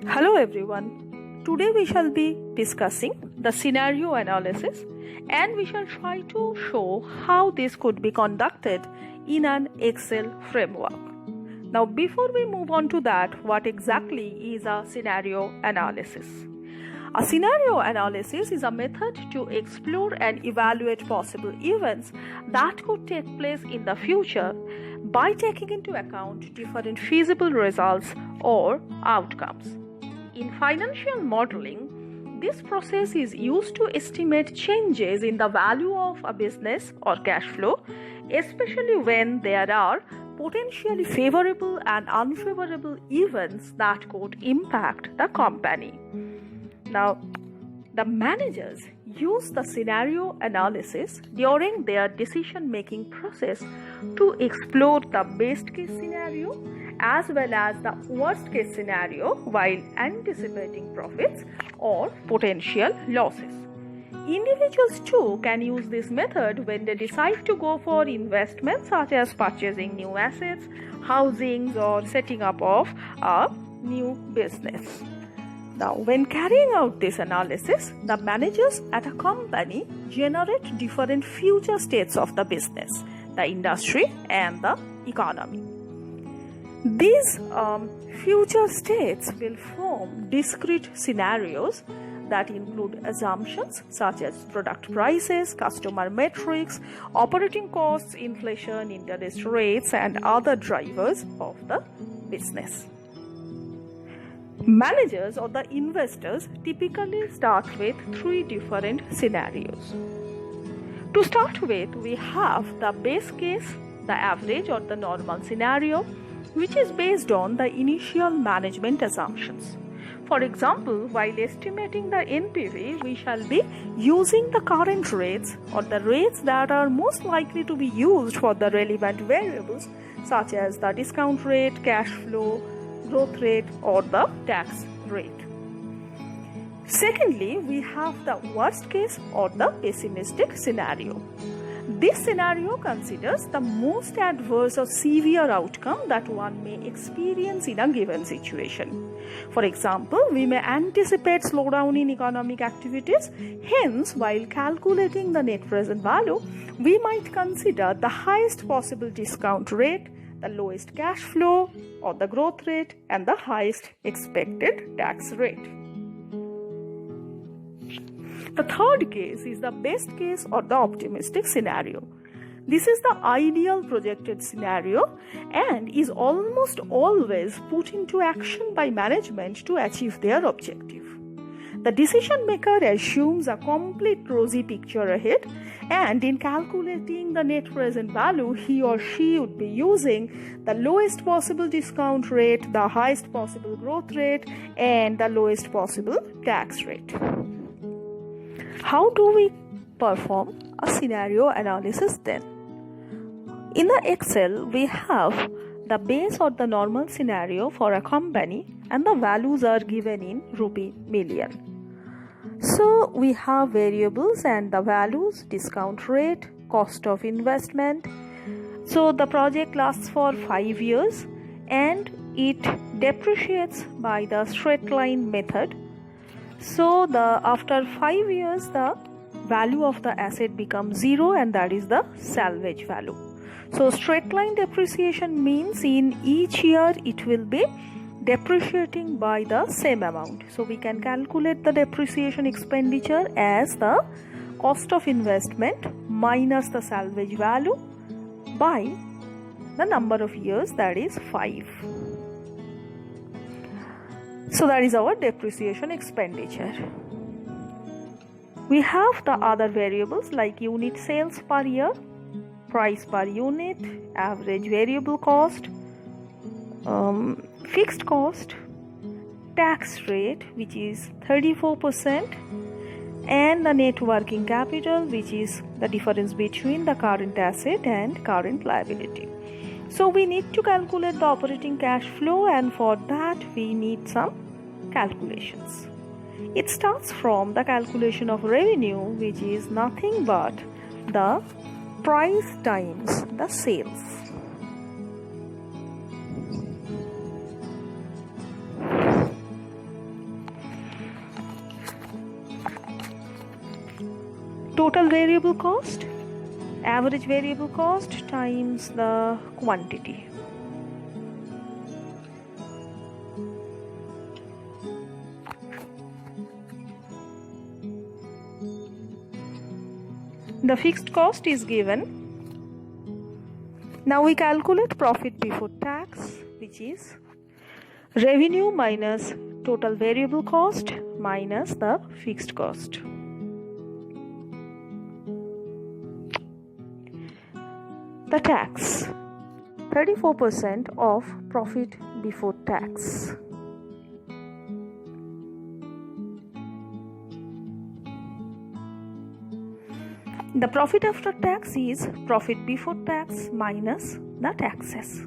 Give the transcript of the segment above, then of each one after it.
Hello everyone. Today we shall be discussing the scenario analysis and we shall try to show how this could be conducted in an Excel framework. Now before we move on to that, what exactly is a scenario analysis? A scenario analysis is a method to explore and evaluate possible events that could take place in the future by taking into account different feasible results or outcomes. In financial modeling, this process is used to estimate changes in the value of a business or cash flow, especially when there are potentially favorable and unfavorable events that could impact the company. Now, the managers use the scenario analysis during their decision-making process to explore the best case scenario as well as the worst case scenario while anticipating profits or potential losses. Individuals too can use this method when they decide to go for investments such as purchasing new assets, housings, or setting up of a new business. Now, when carrying out this analysis, the managers at a company generate different future states of the business, the industry, and the economy. These future states will form discrete scenarios that include assumptions such as product prices, customer metrics, operating costs, inflation, interest rates, and other drivers of the business. Managers or the investors typically start with three different scenarios. To start with, we have the base case, the average or the normal scenario, which is based on the initial management assumptions. For example, while estimating the NPV, we shall be using the current rates or the rates that are most likely to be used for the relevant variables such as the discount rate, cash flow, growth rate, or the tax rate. Secondly, we have the worst case or the pessimistic scenario. This scenario considers the most adverse or severe outcome that one may experience in a given situation. For example, we may anticipate slowdown in economic activities. Hence, while calculating the net present value, we might consider the highest possible discount rate, the lowest cash flow or the growth rate, and the highest expected tax rate. The third case is the best case or the optimistic scenario. This is the ideal projected scenario and is almost always put into action by management to achieve their objective. The decision maker assumes a complete rosy picture ahead, and in calculating the net present value, he or she would be using the lowest possible discount rate, the highest possible growth rate, and the lowest possible tax rate. How do we perform a scenario analysis then? In the Excel, we have the base or the normal scenario for a company and the values are given in rupee million. So we have variables and the values, discount rate, cost of investment. So the project lasts for 5 years and it depreciates by the straight line method. So after 5 years the value of the asset becomes 0 and that is the salvage value. So straight line depreciation means in each year it will be depreciating by the same amount. So we can calculate the depreciation expenditure as the cost of investment minus the salvage value by the number of years, that is 5. So that is our depreciation expenditure. We have the other variables like unit sales per year, price per unit, average variable cost, fixed cost, tax rate which is 34%, and the net working capital which is the difference between the current asset and current liability. So we need to calculate the operating cash flow, and for that we need some calculations. It starts from the calculation of revenue, which is nothing but the price times the sales. total variable cost, average variable cost times the quantity. The fixed cost is given. Now we calculate profit before tax, which is revenue minus total variable cost minus the fixed cost. The tax, 34% of profit before tax. The profit after tax is profit before tax minus the taxes.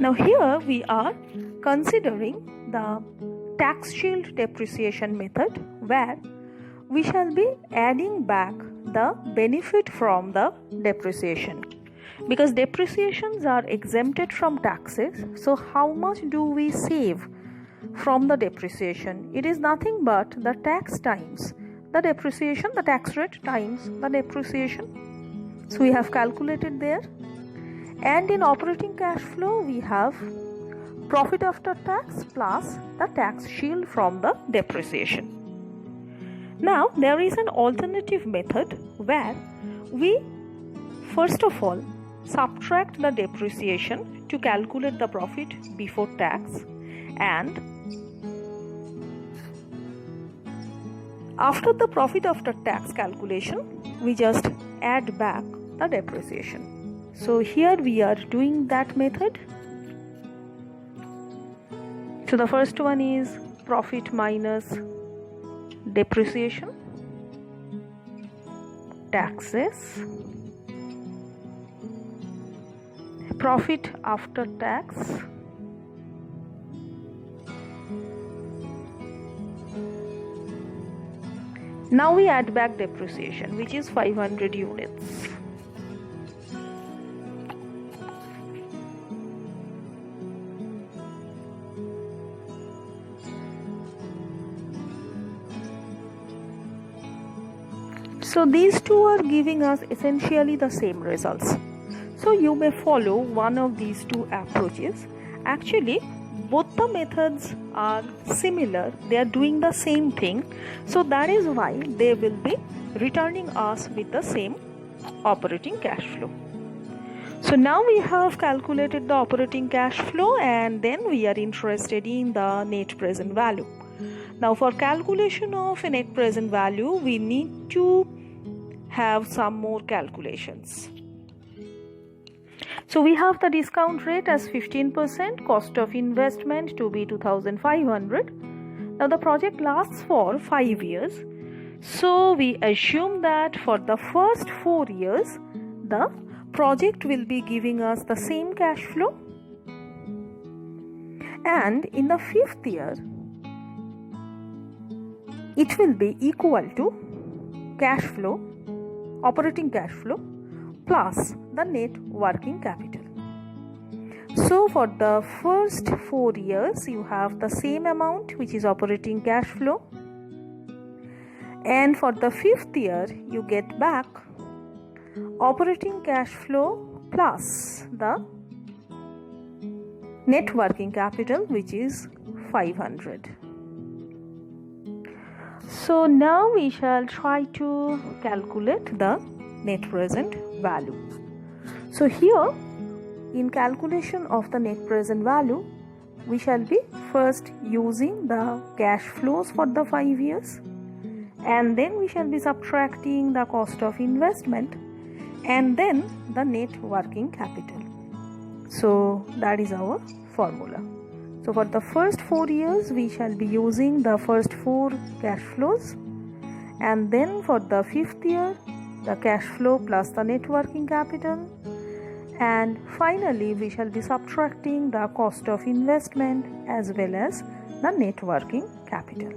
Now here we are considering the tax shield depreciation method, where we shall be adding back the benefit from the depreciation, because depreciations are exempted from taxes. So how much do we save from the depreciation? It is nothing but the tax times the depreciation, the tax rate times the depreciation. So we have calculated there. And in operating cash flow we have profit after tax plus the tax shield from the depreciation. Now there is an alternative method where we first of all subtract the depreciation to calculate the profit before tax, and after the profit after tax calculation we just add back the depreciation. So here we are doing that method. So the first one is profit minus depreciation, taxes, profit after tax, now we add back depreciation, which is 500 units. So these two are giving us essentially the same results. So you may follow one of these two approaches. Actually, both the methods are similar. They are doing the same thing. So that is why they will be returning us with the same operating cash flow. So now we have calculated the operating cash flow, and then we are interested in the net present value. Now for calculation of a net present value, we need to have some more calculations. So we have the discount rate as 15%, cost of investment to be 2,500. Now the project lasts for 5 years. So we assume that for the first 4 years, the project will be giving us the same cash flow. And in the 5th year, it will be equal to cash flow, operating cash flow plus the net working capital. So for the first 4 years you have the same amount, which is operating cash flow, and for the 5th year you get back operating cash flow plus the net working capital, which is 500. So now we shall try to calculate the net present value. So here in calculation of the net present value, we shall be first using the cash flows for the 5 years, and then we shall be subtracting the cost of investment, and then the net working capital. So that is our formula. So for the first 4 years we shall be using the first 4 cash flows, and then for the 5th year the cash flow plus the net working capital, and finally we shall be subtracting the cost of investment as well as the net working capital.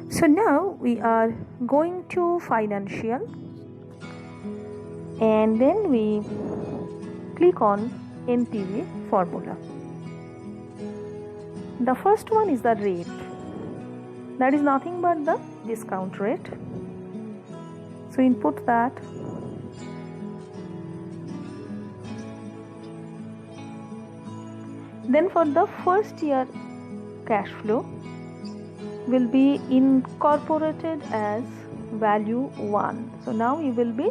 So now we are going to financial, and then we click on NPV formula. The first one is the rate. That is nothing but the discount rate. So input that. Then for the first year cash flow will be incorporated as value 1. So now you will be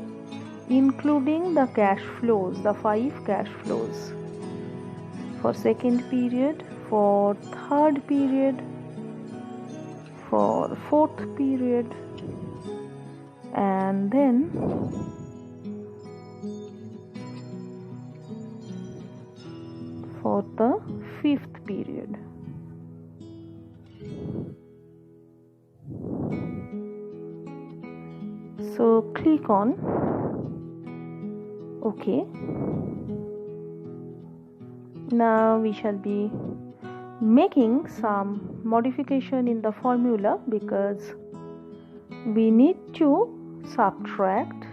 including the cash flows, the 5 cash flows for second period, for third period, for fourth period, and then for the fifth period. So click on OK. Now we shall be making some modification in the formula because we need to subtract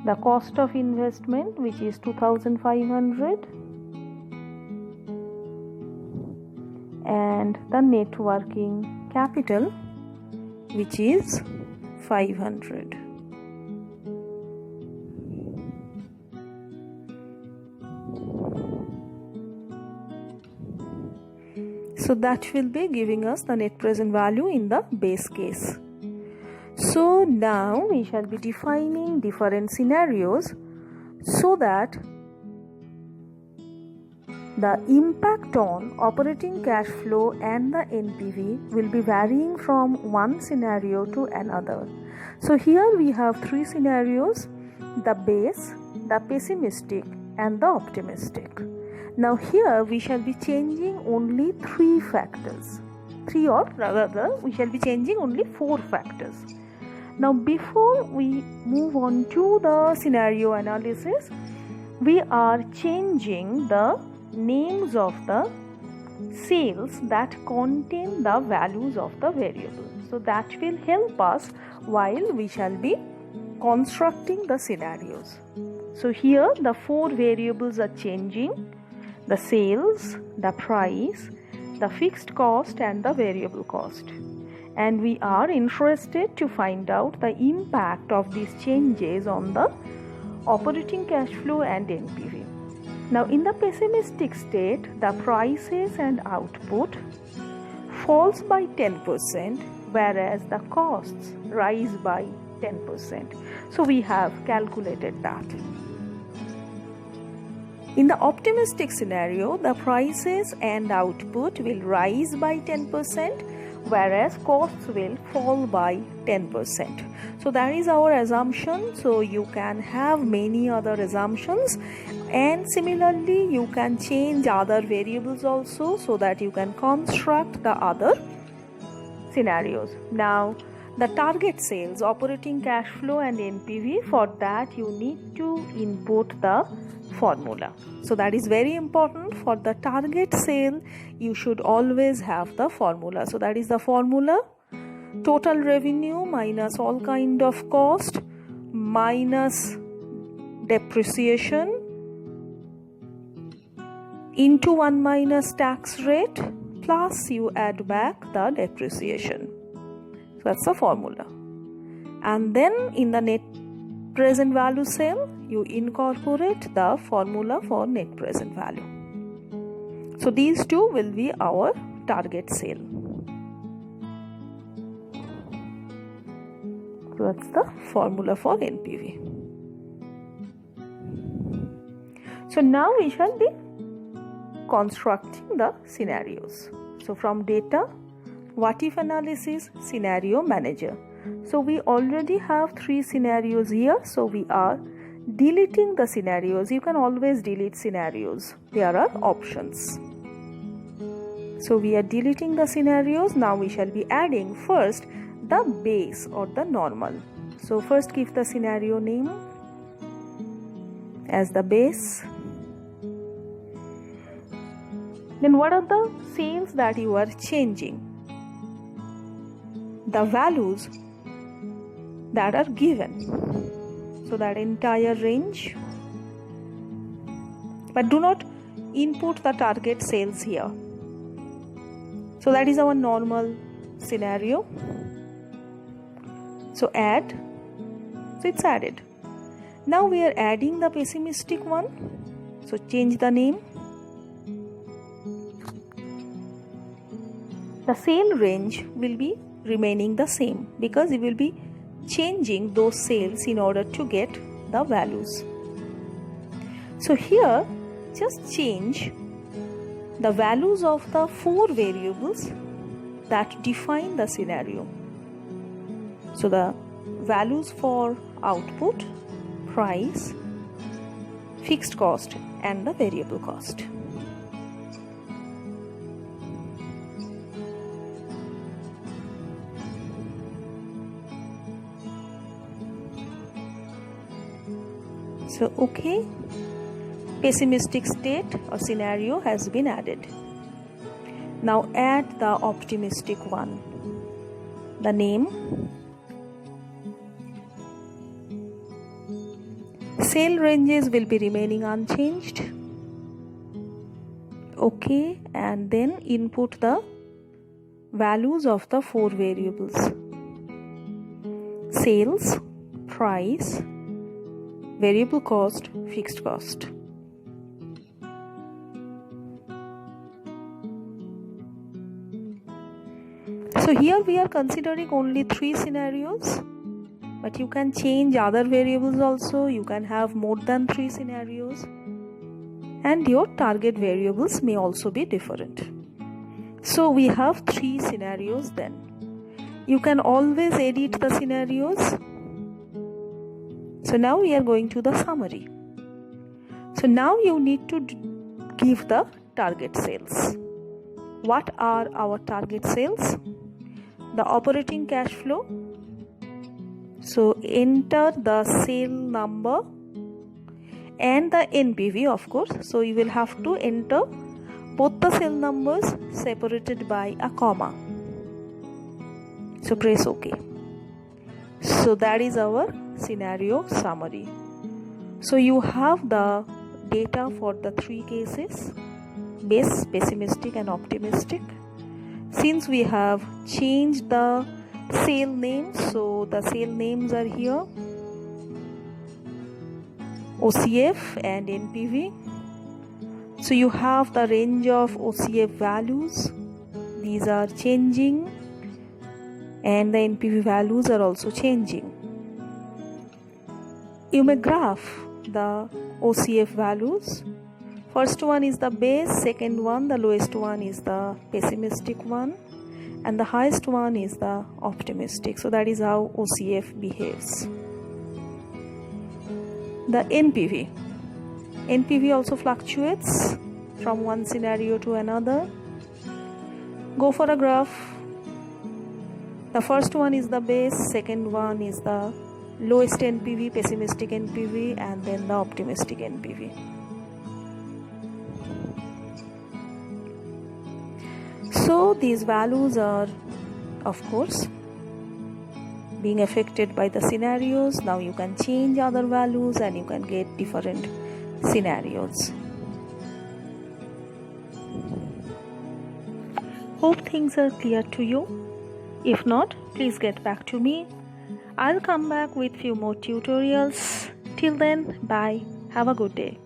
the cost of investment, which is 2,500, and the net working capital, which is 500. So that will be giving us the net present value in the base case. So now we shall be defining different scenarios so that the impact on operating cash flow and the NPV will be varying from one scenario to another. So here we have 3 scenarios: the base, the pessimistic, and the optimistic. Now here we shall be changing only 3 factors. 3, or rather we shall be changing only 4 factors. Now before we move on to the scenario analysis, we are changing the names of the cells that contain the values of the variable. So that will help us while we shall be constructing the scenarios. So here the 4 variables are changing: the sales, the price, the fixed cost, and the variable cost. And we are interested to find out the impact of these changes on the operating cash flow and NPV. Now in the pessimistic state, the prices and output falls by 10%, whereas the costs rise by 10%. So we have calculated that. In the optimistic scenario, the prices and output will rise by 10%, whereas costs will fall by 10%. So that is our assumption. So you can have many other assumptions, and similarly you can change other variables also so that you can construct the other scenarios. Now the target sales, operating cash flow, and NPV, for that you need to input the formula. So that is very important. For the target sale you should always have the formula. So that is the formula: total revenue minus all kind of cost minus depreciation into 1 minus tax rate, plus you add back the depreciation. So that's the formula. And then in the net present value cell, you incorporate the formula for net present value. So these two will be our target sale. So that's the formula for NPV. So now we shall be constructing the scenarios. So from data, what if analysis, scenario manager. So we already have 3 scenarios here. So we are deleting the scenarios. You can always delete scenarios. There are options. So we are deleting the scenarios. Now we shall be adding first the base or the normal. So first give the scenario name as the base. Then what are the sales that you are changing? The values that are given. So that entire range. but do not input the target sales here. So that is our normal scenario. So add. So it's added. Now we are adding the pessimistic one. So change the name. The sale range will be remaining the same because we will be changing those sales in order to get the values. So here just change the values of the 4 variables that define the scenario. So the values for output, price, fixed cost and the variable cost. So okay, pessimistic state or scenario has been added. Now add the optimistic one. The name, sale ranges will be remaining unchanged. Okay, and then input the values of the 4 variables: sales, price, variable cost, fixed cost. So here we are considering only 3 scenarios, but you can change other variables also. You can have more than 3 scenarios, and your target variables may also be different. So we have 3 scenarios then. You can always edit the scenarios. So now we are going to the summary. So now you need to give the target sales. What are our target sales? The operating cash flow. So enter the sale number and the NPV, of course. So you will have to enter both the sale numbers separated by a comma. So press OK. So that is our scenario summary. So you have the data for the 3 cases: base, pessimistic and optimistic. Since we have changed the sale names, so the sale names are here: OCF and NPV. So you have the range of OCF values. These are changing, and the NPV values are also changing. You may graph the OCF values. First one is the base, second one, the lowest one is the pessimistic one, and the highest one is the optimistic. So that is how OCF behaves. The NPV. NPV also fluctuates from one scenario to another. Go for a graph. The first one is the base, second one is the lowest NPV, pessimistic NPV, and then the optimistic NPV. So these values are, of course, being affected by the scenarios. Now you can change other values and you can get different scenarios. Hope things are clear to you. If not, please get back to me. I'll come back with few more tutorials. Till then, bye. Have a good day.